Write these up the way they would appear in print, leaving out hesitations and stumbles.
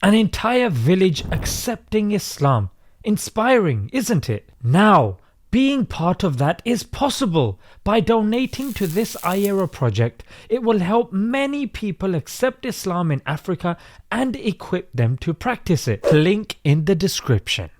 An entire village accepting Islam. Inspiring, isn't it? Now, being part of that is possible. By donating to this IERA project, it will help many people accept Islam in Africa and equip them to practice it. Link in the description.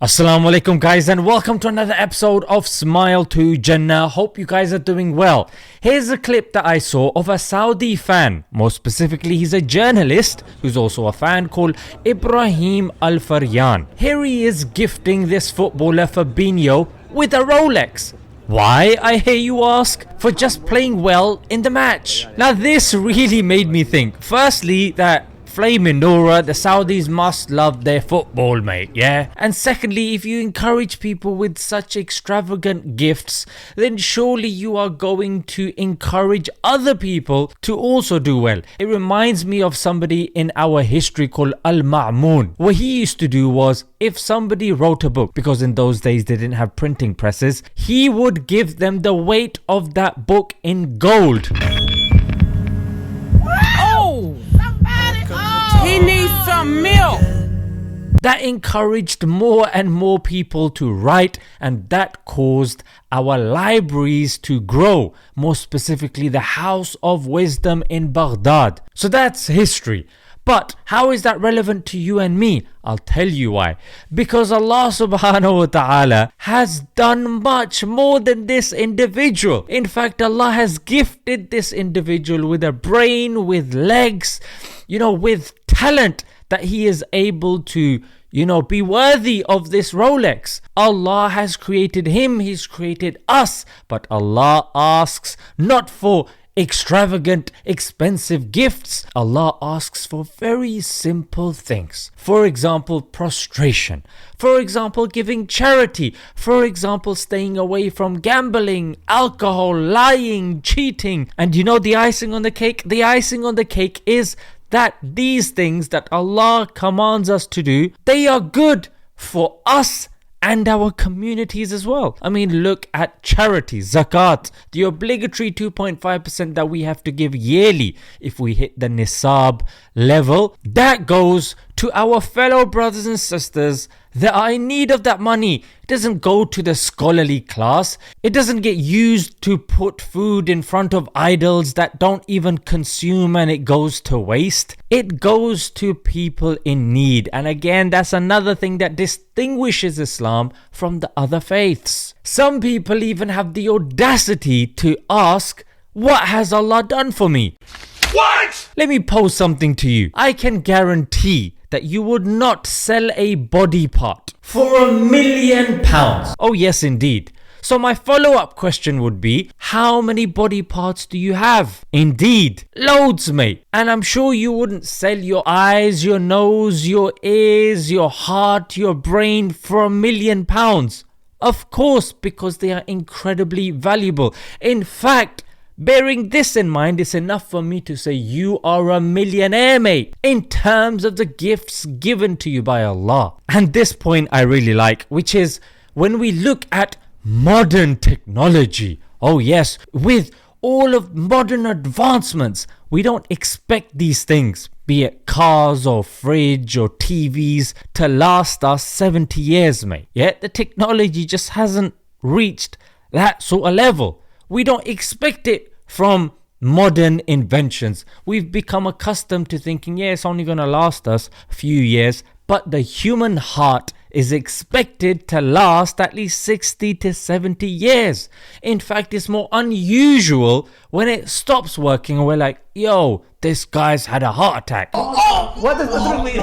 Assalamu alaikum guys, and welcome to another episode of Smile to Jannah. Hope you guys are doing well. Here's a clip that I saw of a Saudi fan. More specifically, he's a journalist who's also a fan called Ibrahim Al Faryan. Here he is gifting this footballer Fabinho with a Rolex. Why, I hear you ask? For just playing well in the match. Now this really made me think. Firstly, that Flaming Nora, the Saudis must love their football, mate, yeah? And secondly, if you encourage people with such extravagant gifts, then surely you are going to encourage other people to also do well. It reminds me of somebody in our history called Al-Ma'mun. What he used to do was, if somebody wrote a book, because in those days they didn't have printing presses, he would give them the weight of that book in gold. He needs some milk. That encouraged more and more people to write, and that caused our libraries to grow, more specifically the House of Wisdom in Baghdad. So that's history. But how is that relevant to you and me? I'll tell you why. Because Allah subhanahu wa ta'ala has done much more than this individual. In fact, Allah has gifted this individual with a brain, with legs, with talent, that he is able to, be worthy of this Rolex. Allah has created him, he's created us. But Allah asks not for extravagant, expensive gifts. Allah asks for very simple things. For example, prostration. For example, giving charity. For example, staying away from gambling, alcohol, lying, cheating. And the icing on the cake? The icing on the cake is that these things that Allah commands us to do, they are good for us and our communities as well. I mean, look at charity, zakat, the obligatory 2.5% that we have to give yearly if we hit the nisab level. That goes to our fellow brothers and sisters that are in need of that money. It doesn't go to the scholarly class. It doesn't get used to put food in front of idols that don't even consume and it goes to waste. It goes to people in need. And again, that's another thing that distinguishes Islam from the other faiths. Some people even have the audacity to ask, what has Allah done for me? What? Let me pose something to you. I can guarantee that you would not sell a body part for £1 million. Oh yes, indeed. So my follow-up question would be, how many body parts do you have? Indeed, loads, mate. And I'm sure you wouldn't sell your eyes, your nose, your ears, your heart, your brain for £1 million. Of course, because they are incredibly valuable. In fact, bearing this in mind, it's enough for me to say you are a millionaire, mate, in terms of the gifts given to you by Allah. And this point I really like, which is when we look at modern technology. Oh yes, with all of modern advancements, we don't expect these things, be it cars or fridge or TVs, to last us 70 years, mate. Yet the technology just hasn't reached that sort of level. We don't expect it from modern inventions. We've become accustomed to thinking, yeah, it's only going to last us a few years. But the human heart is expected to last at least 60 to 70 years. In fact, it's more unusual when it stops working and we're like, yo, this guy's had a heart attack. What does that mean?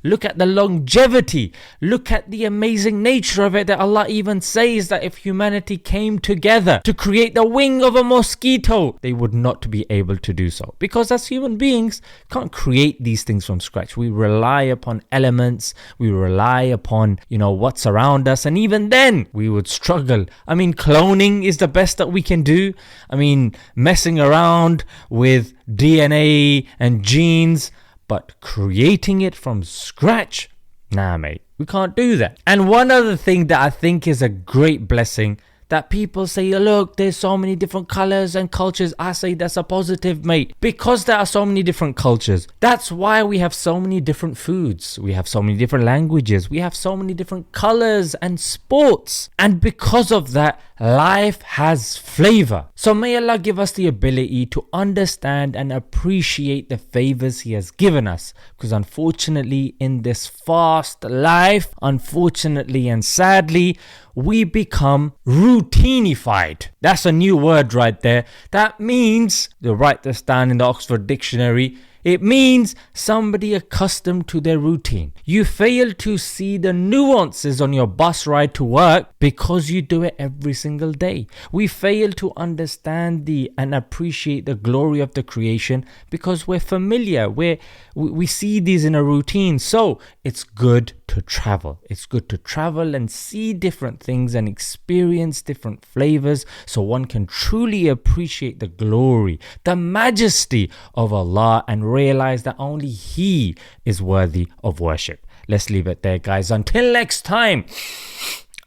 Look at the longevity. Look at the amazing nature of it, that Allah even says that if humanity came together to create the wing of a mosquito, they would not be able to do so. Because as human beings, can't create these things from scratch. We rely upon elements. We rely upon, what's around us. And even then, we would struggle. I mean, cloning is the best that we can do. I mean, messing around with DNA and genes. But creating it from scratch? Nah, mate, we can't do that. And one other thing that I think is a great blessing that people say, look, there's so many different colors and cultures. I say that's a positive, mate, because there are so many different cultures. That's why we have so many different foods. We have so many different languages. We have so many different colors and sports. And because of that, life has flavor. So may Allah give us the ability to understand and appreciate the favors He has given us. Because unfortunately, in this fast life, unfortunately and sadly, we become routinified. That's a new word right there. That means, to write this down in the Oxford Dictionary, it means somebody accustomed to their routine. You fail to see the nuances on your bus ride to work because you do it every single day. We fail to understand and appreciate the glory of the creation because we're familiar. We see these in a routine. So it's good to travel. It's good to travel and see different things and experience different flavors so one can truly appreciate the glory, the majesty of Allah and realize that only He is worthy of worship. Let's leave it there, guys. Until next time,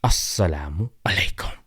Assalamu alaikum.